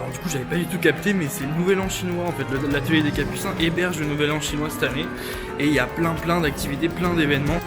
Alors du coup j'avais pas du tout capté, mais c'est le Nouvel An chinois en fait. L'atelier des Capucins héberge le Nouvel An chinois cette année. Et il y a plein d'activités, plein d'événements.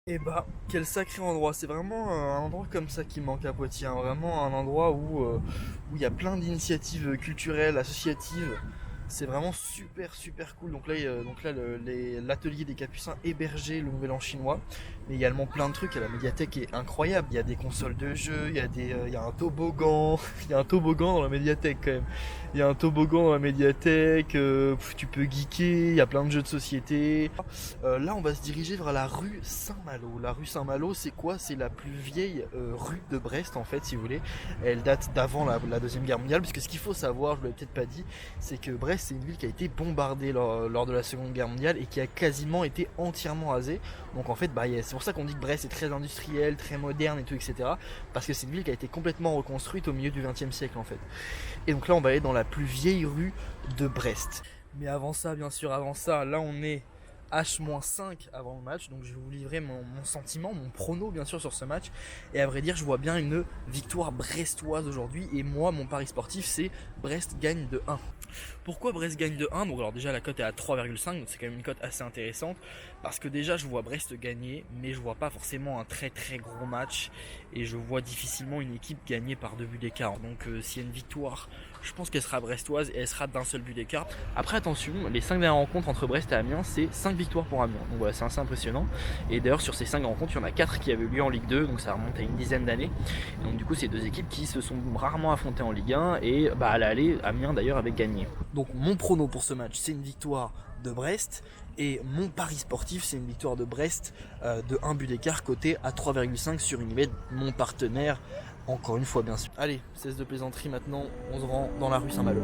Et bah, quel sacré endroit! C'est vraiment un endroit comme ça qui manque à Poitiers, hein. Vraiment un endroit où il y a plein d'initiatives culturelles, associatives. C'est vraiment super cool. Donc là, l'atelier des Capucins hébergeait le Nouvel An chinois, mais également plein de trucs. La médiathèque est incroyable. Il y a des consoles de jeux, il y a un toboggan, il y a un toboggan dans la médiathèque quand même. Il y a un toboggan dans la médiathèque. Tu peux geeker. Il y a plein de jeux de société. Là, on va se diriger vers la rue Saint-Malo. La rue Saint-Malo, c'est quoi? C'est la plus vieille rue de Brest, en fait, si vous voulez. Elle date d'avant la Deuxième Guerre mondiale, puisque ce qu'il faut savoir, je ne l'avais peut-être pas dit, c'est que Brest, c'est une ville qui a été bombardée lors de la Seconde Guerre mondiale et qui a quasiment été entièrement rasée. Donc en fait, bah, c'est pour ça qu'on dit que Brest est très industriel, très moderne et tout, etc. Parce que c'est une ville qui a été complètement reconstruite au milieu du XXe siècle, en fait. Et donc là, on va aller dans la plus vieille rue de Brest. Mais avant ça, bien sûr, avant ça, là, on est H-5 avant le match, donc je vais vous livrer mon sentiment, mon prono bien sûr sur ce match. Et à vrai dire, je vois bien une victoire brestoise aujourd'hui. Et moi, mon pari sportif, c'est Brest gagne de 1. Pourquoi Brest gagne de 1? Donc alors déjà la cote est à 3,5, donc c'est quand même une cote assez intéressante. Parce que déjà je vois Brest gagner, mais je vois pas forcément un très gros match. Et je vois difficilement une équipe gagner par 2 buts d'écart. Donc s'il y a une victoire, je pense qu'elle sera brestoise et elle sera d'un seul but d'écart. Après attention, les 5 dernières rencontres entre Brest et Amiens, c'est 5 victoires pour Amiens. Donc voilà, c'est assez impressionnant. Et d'ailleurs sur ces 5 rencontres, il y en a 4 qui avaient lieu en Ligue 2, donc ça remonte à une dizaine d'années. Et donc du coup c'est deux équipes qui se sont rarement affrontées en Ligue 1 et à l'aller, Amiens d'ailleurs avait gagné. Donc mon prono pour ce match, c'est une victoire de Brest. Et mon pari sportif, c'est une victoire de Brest de 1 but d'écart, coté à 3,5 sur une de mon partenaire. Encore une fois, bien sûr. Allez, cesse de plaisanterie maintenant, on se rend dans la rue Saint-Malo.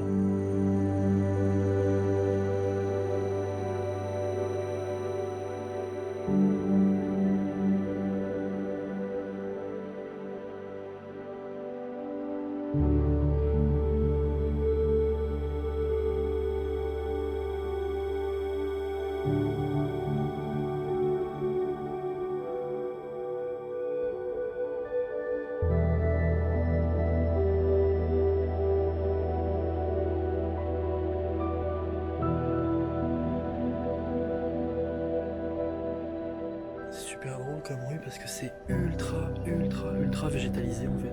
C'est super drôle comme rue parce que c'est ultra végétalisé en fait.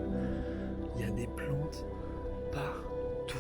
Il y a des plantes partout.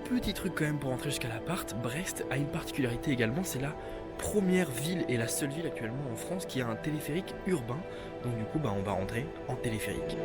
Petit truc quand même pour rentrer jusqu'à l'appart, Brest a une particularité également, c'est la première ville et la seule ville actuellement en France qui a un téléphérique urbain. Donc du coup on va rentrer en téléphérique.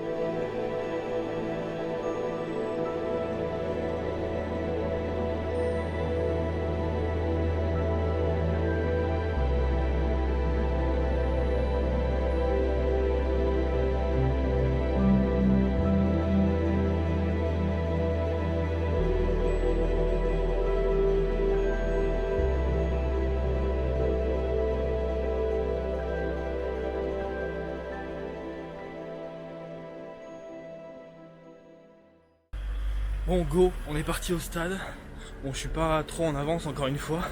Bon, go, on est parti au stade. Bon, je suis pas trop en avance encore une fois.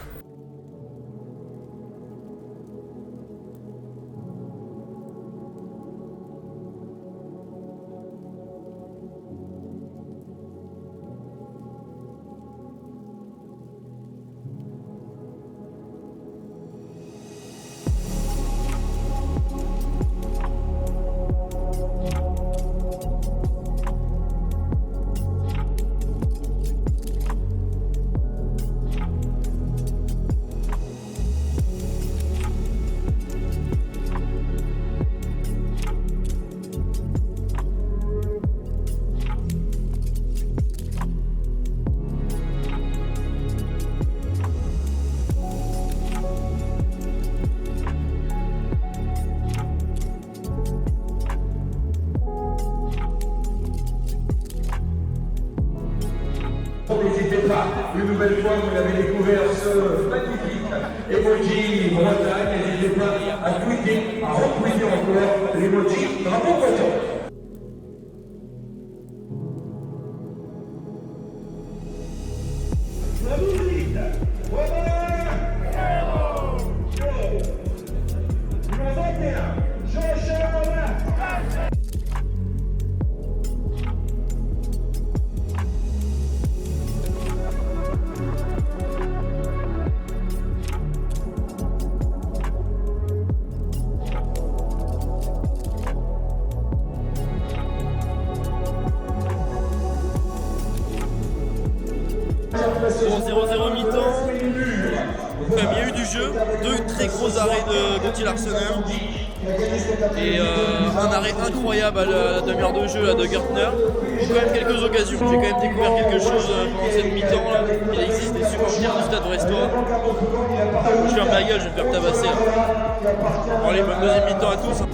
N'hésitez pas, une nouvelle fois, vous avez découvert ce magnifique emoji Bretagne. N'hésitez pas à tweeter, à retweeter encore l'emoji Drapeau Breton. La musique, voilà. Numéro 21, Jean-Charles. Bon, 0-0 mi-temps. Il y a eu du jeu, deux très gros arrêts de Gauthier Larsonneur et un arrêt incroyable à la demi-heure de jeu là, de Gertner. Quand même quelques occasions, j'ai quand même découvert quelque chose pendant cette mi-temps là. Il existe des supporters du stade brestois. Je ferme ma gueule, je vais me faire tabasser là. Bon, allez, bonne deuxième mi-temps à tous.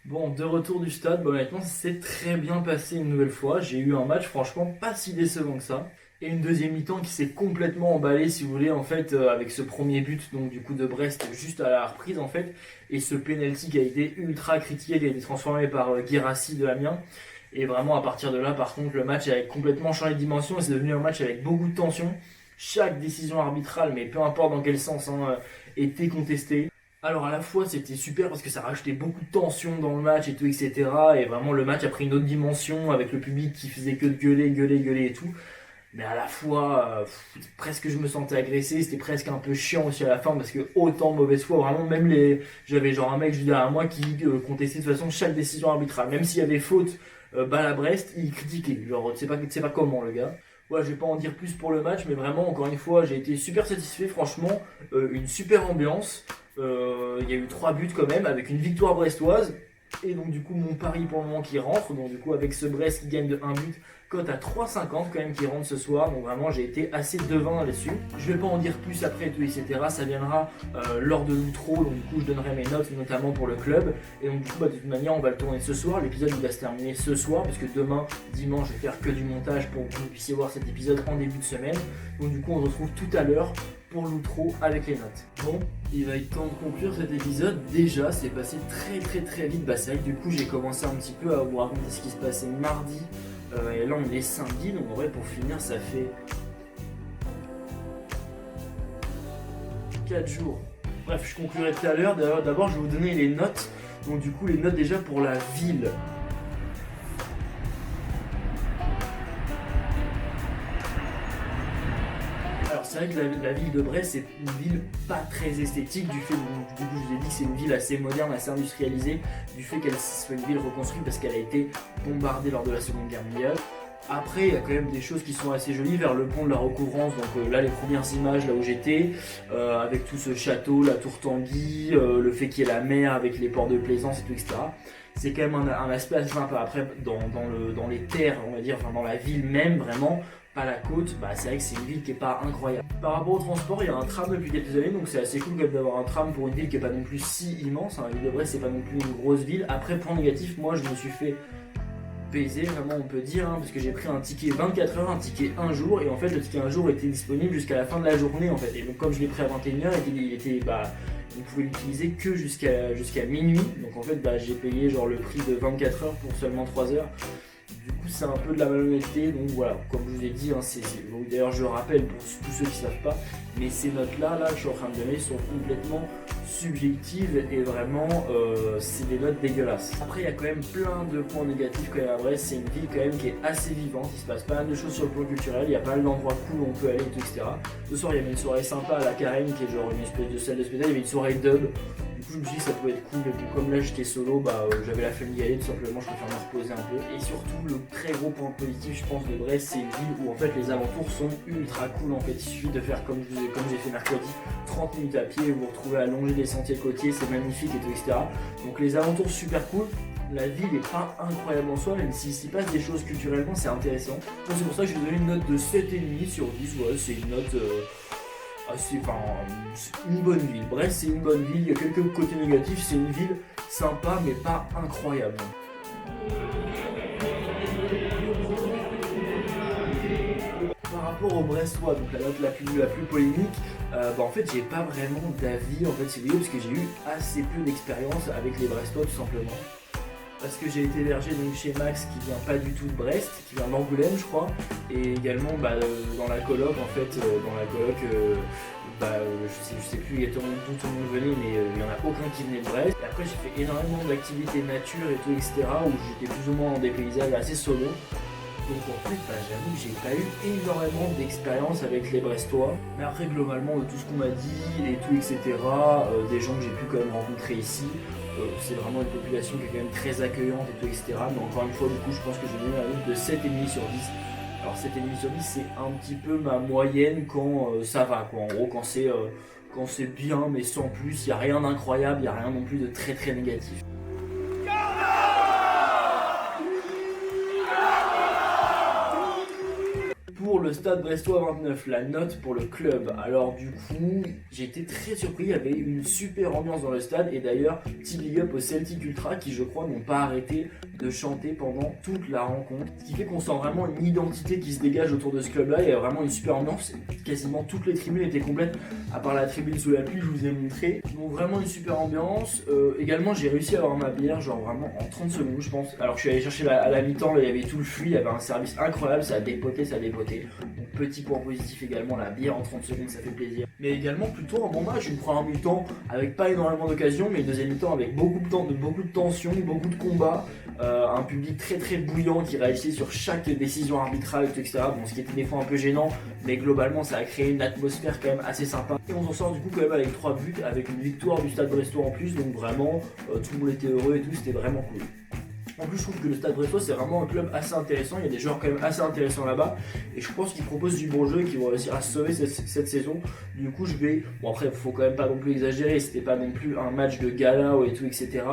Bon, de retour du stade, honnêtement, c'est très bien passé une nouvelle fois. J'ai eu un match franchement pas si décevant que ça. Et une deuxième mi-temps qui s'est complètement emballée, si vous voulez, en fait, avec ce premier but, donc du coup de Brest, juste à la reprise, en fait. Et ce penalty qui a été ultra critiqué, qui a été transformé par Guirassy de Amiens. Et vraiment, à partir de là, par contre, le match a complètement changé de dimension et c'est devenu un match avec beaucoup de tension. Chaque décision arbitrale, mais peu importe dans quel sens, était contestée. Alors à la fois c'était super parce que ça rajoutait beaucoup de tension dans le match et tout, etc. Et vraiment le match a pris une autre dimension avec le public qui faisait que de gueuler et tout. Mais à la fois, presque je me sentais agressé, c'était presque un peu chiant aussi à la fin parce que autant de mauvaise foi, vraiment même j'avais genre un mec juste derrière moi qui contestait de toute façon chaque décision arbitrale. Même s'il y avait faute, balle à Brest, il critiquait. Genre c'est pas comment le gars. Ouais, je vais pas en dire plus pour le match, mais vraiment encore une fois j'ai été super satisfait, franchement, une super ambiance. Il y a eu 3 buts quand même avec une victoire brestoise et donc du coup mon pari pour le moment qui rentre, donc du coup avec ce Brest qui gagne de 1 but, cote à 3,50 quand même qui rentre ce soir, donc vraiment j'ai été assez devin là-dessus. Je vais pas en dire plus après tout, etc. Ça viendra lors de l'outro, donc du coup je donnerai mes notes notamment pour le club et donc du coup de toute manière on va le tourner ce soir, l'épisode il va se terminer ce soir parce que demain dimanche je vais faire que du montage pour que vous puissiez voir cet épisode en début de semaine, donc du coup on se retrouve tout à l'heure pour l'outro avec les notes. Bon, il va être temps de conclure cet épisode. Déjà, c'est passé très vite. C'est vrai que du coup, j'ai commencé un petit peu à vous raconter ce qui se passait mardi. Et là, on est samedi, donc en vrai, pour finir, ça fait 4 jours. Bref, je conclurai tout à l'heure. D'abord, je vais vous donner les notes. Donc du coup, les notes déjà pour la ville. C'est vrai que la ville de Brest, c'est une ville pas très esthétique, du fait, du coup je vous ai dit que c'est une ville assez moderne, assez industrialisée, du fait qu'elle soit une ville reconstruite parce qu'elle a été bombardée lors de la Seconde Guerre mondiale. Après, il y a quand même des choses qui sont assez jolies vers le pont de la Recouvrance, donc là les premières images là où j'étais, avec tout ce château, la tour Tanguy, le fait qu'il y ait la mer avec les ports de plaisance et tout, etc. c'est quand même un aspect assez sympa. Après, dans les terres, on va dire, enfin dans la ville même, vraiment, pas la côte, bah c'est vrai que c'est une ville qui est pas incroyable. Par rapport au transport, il y a un tram depuis quelques années, donc c'est assez cool quand même d'avoir un tram pour une ville qui est pas non plus si immense. La ville de Brest, c'est pas non plus une grosse ville. Après, point négatif, moi je me suis fait baiser, vraiment on peut dire, parce que j'ai pris un ticket 24 heures, un ticket un jour, et en fait le ticket un jour était disponible jusqu'à la fin de la journée en fait. Et donc comme je l'ai pris à 21 h, on pouvait l'utiliser que jusqu'à minuit. Donc en fait j'ai payé genre le prix de 24 heures pour seulement 3 heures. Du coup c'est un peu de la malhonnêteté, donc voilà, comme je vous ai dit, d'ailleurs je rappelle pour tous ceux qui ne savent pas, mais ces notes là que je suis en train de donner sont complètement subjectives et vraiment c'est des notes dégueulasses. Après il y a quand même plein de points négatifs quand même à Brest, c'est une ville quand même qui est assez vivante, il se passe pas mal de choses sur le plan culturel, il y a pas mal d'endroits cool où on peut aller et tout, etc. Ce soir il y avait une soirée sympa à la Carène qui est genre une espèce de salle de spectacle, il y avait une soirée dub. Du coup je me suis dit que ça pouvait être cool, mais bon, comme là j'étais solo, j'avais la flemme d'y aller, tout simplement je préfère me reposer un peu. Et surtout le très gros point positif je pense de Brest, c'est une ville où en fait les alentours sont ultra cool en fait. Il suffit de faire comme j'ai fait mercredi, 30 minutes à pied, vous vous retrouvez à longer des sentiers côtiers, c'est magnifique et tout, etc. Donc les alentours super cool. La ville n'est pas incroyable en soi, même s'il s'y passe des choses culturellement, c'est intéressant. Donc c'est pour ça que je vais donner une note de 7,5 sur 10, ouais, c'est une note... c'est une bonne ville. Bref, c'est une bonne ville, il y a quelques côtés négatifs, c'est une ville sympa mais pas incroyable. Par rapport au Brestois, donc la note la plus polémique, en fait j'ai pas vraiment d'avis en fait si vous voulez, parce que j'ai eu assez peu d'expérience avec les Brestois tout simplement. Parce que j'ai été hébergé donc chez Max qui vient pas du tout de Brest, qui vient d'Angoulême je crois, et également dans la coloc en fait, je sais plus exactement d'où tout le monde venait, mais il n'y en a aucun qui venait de Brest. Et après j'ai fait énormément d'activités nature et tout, etc. où j'étais plus ou moins dans des paysages assez solo. Donc en fait j'avoue que j'ai pas eu énormément d'expérience avec les Brestois. Mais après globalement de tout ce qu'on m'a dit et tout, etc. Des gens que j'ai pu quand même rencontrer ici. C'est vraiment une population qui est quand même très accueillante et tout, etc. Mais encore une fois, du coup, je pense que je vais donner la note de 7,5 sur 10. Alors 7,5 sur 10, c'est un petit peu ma moyenne quand ça va, quoi. En gros, quand c'est bien, mais sans plus, il n'y a rien d'incroyable, il n'y a rien non plus de très très négatif. Pour le Stade Brestois 29, la note pour le club. Alors du coup, j'ai été très surpris, il y avait une super ambiance dans le stade, et d'ailleurs, petit big up aux Celtic Ultra qui je crois n'ont pas arrêté de chanter pendant toute la rencontre. Ce qui fait qu'on sent vraiment une identité qui se dégage autour de ce club-là, il y a vraiment une super ambiance, quasiment toutes les tribunes étaient complètes, à part la tribune sous la pluie, je vous ai montré. Donc vraiment une super ambiance. Également j'ai réussi à avoir ma bière, genre vraiment en 30 secondes je pense. Alors je suis allé chercher à la mi-temps, là il y avait tout le flux, il y avait un service incroyable, ça a dépoté. Donc petit point positif également, la bière en 30 secondes ça fait plaisir. Mais également plutôt un bon match, une première mi-temps avec pas énormément d'occasions, mais une deuxième mi-temps avec beaucoup de tension, beaucoup de combats, un public très très bouillant qui réagissait sur chaque décision arbitrale, etc. Bon, ce qui était des fois un peu gênant, mais globalement ça a créé une atmosphère quand même assez sympa. Et on s'en sort du coup quand même avec 3 buts, avec une victoire du Stade Brestois en plus, donc vraiment tout le monde était heureux et tout, c'était vraiment cool. En plus, je trouve que le Stade Brestois, c'est vraiment un club assez intéressant. Il y a des joueurs quand même assez intéressants là-bas. Et je pense qu'ils proposent du bon jeu et qu'ils vont réussir à se sauver cette saison. Du coup, je vais... Bon, après, il faut quand même pas non plus exagérer. C'était pas non plus un match de gala et tout, etc.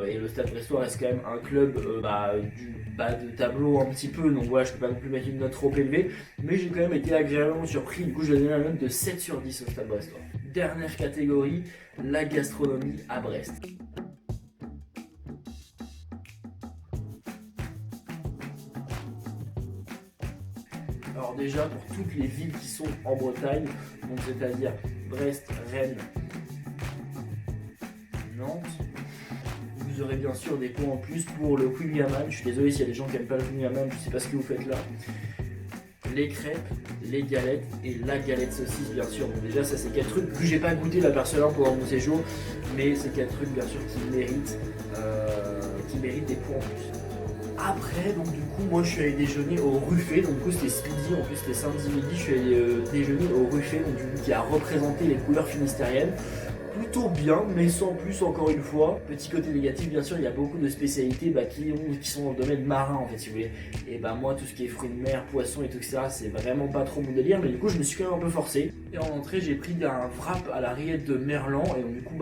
Et le Stade Brestois reste quand même un club du bas de tableau un petit peu. Donc voilà, je peux pas non plus mettre une note trop élevée. Mais j'ai quand même été agréablement surpris. Du coup, je vais donner la note de 7 sur 10 au Stade Brestois. Dernière catégorie, la gastronomie à Brest. Alors déjà pour toutes les villes qui sont en Bretagne, donc c'est-à-dire Brest, Rennes, Nantes, vous aurez bien sûr des points en plus pour le Queen Yaman. Je suis désolé s'il y a des gens qui n'aiment pas le Queen Yaman, je ne sais pas ce que vous faites là. Les crêpes, les galettes et la galette saucisse bien sûr. Donc déjà ça c'est 4 trucs que j'ai pas goûté la personne pendant mon séjour, mais c'est 4 trucs bien sûr qui méritent des points en plus. Après, donc du coup, moi je suis allé déjeuner au Ruffet, donc du coup c'était ce midi, en plus c'était samedi midi, je suis allé déjeuner au Ruffet, donc du coup qui a représenté les couleurs finistériennes. Plutôt bien, mais sans plus encore une fois. Petit côté négatif, bien sûr, il y a beaucoup de spécialités qui sont dans le domaine marin en fait, si vous voulez. Et moi, tout ce qui est fruits de mer, poissons et tout ça, c'est vraiment pas trop mon délire, mais du coup, je me suis quand même un peu forcé. Et en entrée, j'ai pris un wrap à la rillette de merlan, et donc du coup,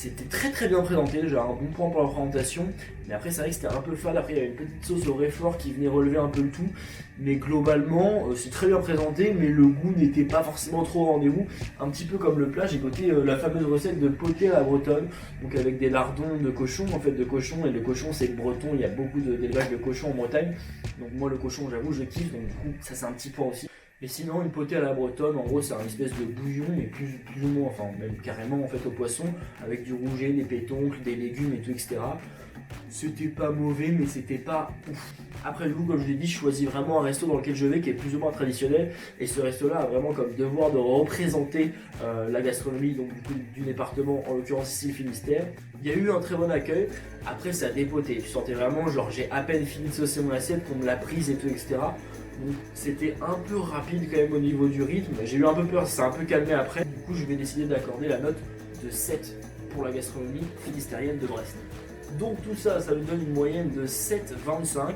C'était très bien présenté, j'ai un bon point pour la présentation, mais après c'est vrai que c'était un peu fade, après il y avait une petite sauce au réfort qui venait relever un peu le tout, mais globalement c'est très bien présenté, mais le goût n'était pas forcément trop au rendez-vous, un petit peu comme le plat, j'ai goûté la fameuse recette de poté à la bretonne, donc avec des lardons de cochon, en fait de cochon, et le cochon c'est le breton, il y a beaucoup d'élevage de cochons en Bretagne, donc moi le cochon j'avoue je kiffe, donc du coup ça c'est un petit point aussi. Et sinon, une potée à la bretonne, en gros, c'est un espèce de bouillon, mais plus ou moins, enfin, même carrément en fait au poisson, avec du rouget, des pétoncles, des légumes et tout, etc. C'était pas mauvais, mais c'était pas ouf. Après le goût, comme je l'ai dit, je choisis vraiment un resto dans lequel je vais qui est plus ou moins traditionnel. Et ce resto-là a vraiment comme devoir de représenter la gastronomie donc, du département, en l'occurrence ici le Finistère. Il y a eu un très bon accueil. Après, ça a dépoté. Je sentais vraiment, genre, j'ai à peine fini de saucer mon assiette, qu'on me l'a prise et tout, etc. Donc c'était un peu rapide quand même au niveau du rythme, j'ai eu un peu peur, ça s'est un peu calmé après, du coup je vais décider d'accorder la note de 7 pour la gastronomie finistérienne de Brest. Donc tout ça, ça me donne une moyenne de 7,25,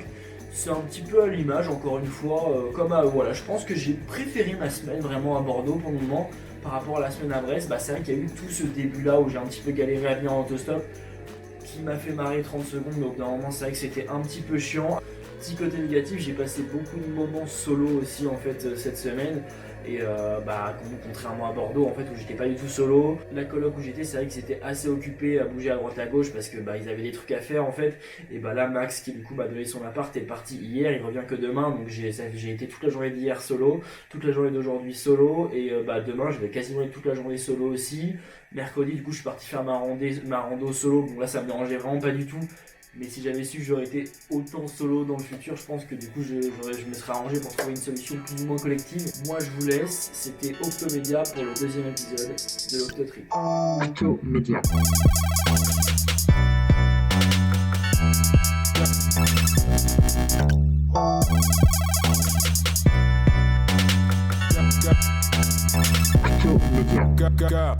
c'est un petit peu à l'image encore une fois, comme à voilà, je pense que j'ai préféré ma semaine vraiment à Bordeaux pour le moment, par rapport à la semaine à Brest, c'est vrai qu'il y a eu tout ce début là où j'ai un petit peu galéré à venir en autostop, qui m'a fait marrer 30 secondes, donc d'un moment c'est vrai que c'était un petit peu chiant. Petit côté négatif, j'ai passé beaucoup de moments solo aussi en fait cette semaine et contrairement à Bordeaux en fait où j'étais pas du tout solo, la coloc où j'étais c'est vrai que c'était assez occupé à bouger à droite à gauche parce que ils avaient des trucs à faire en fait et là Max qui du coup m'a donné son appart est parti hier, il revient que demain donc j'ai été toute la journée d'hier solo, toute la journée d'aujourd'hui solo et demain je vais quasiment être toute la journée solo aussi. Mercredi du coup je suis parti faire ma rando solo, bon là ça me dérangeait vraiment pas du tout. Mais si j'avais su que j'aurais été autant solo dans le futur, je pense que du coup je me serais arrangé pour trouver une solution plus ou moins collective. Moi je vous laisse, c'était Octomédia pour le deuxième épisode de l'Octotrip. Octomédia. Octomédia.